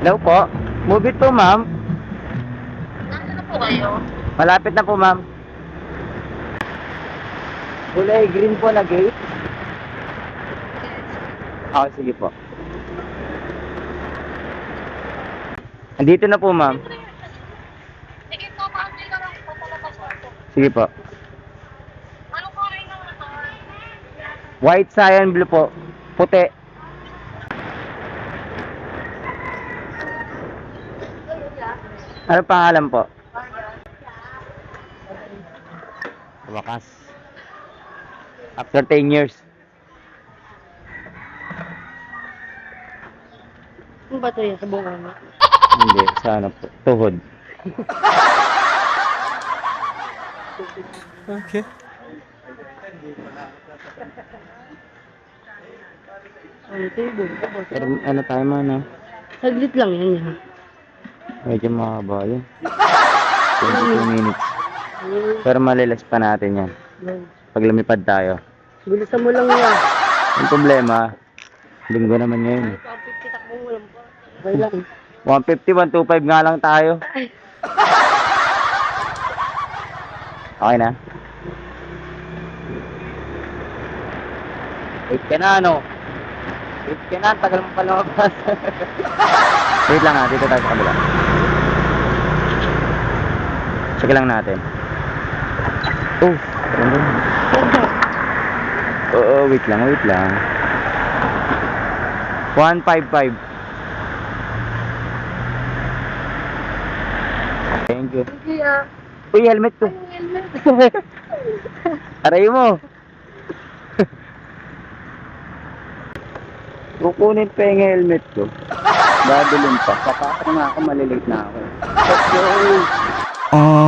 Hello po. Move it po, ma'am. Nasaan na po kayo? Malapit na po, ma'am. Kulay green po na gate. Ah, sige po. Andito na po, ma'am. Sige po, paano ka lang po palabas ako? Sige po. Anong kulay ng motor? White, cyan, blue po. Puti. Ano pangalan po? Sa wakas. After 10 years. Ano ba ito yan sa bunga mo? Hindi, sana po. Tuhod. Okay. Ano ito yung bunga? Pero ano tayo man, ha? Saglit lang yan yan. Medyo mahaba yun. 22 minutes. Pero malilas pa natin yan. Pag lumipad tayo. Bilisan mo lang yan. Ang problema, linggo naman ngayon. Papipitak mo walang pa. Okay lang. 150, 125 nga lang tayo. Okay na? Wait ka na, ano? Wait ka na, tagal mo pa lumabas. Wait lang ha, dito tayo sa kabila. Check lang natin. Oh, ano? Oo, wait lang, wait lang. 155. Thank you. Sige ah. Uy, helmet ko. Aray mo. Kukunin pa yung helmet ko. Dadalhin pa. Papasok na ako, malilate na ako. Let's go.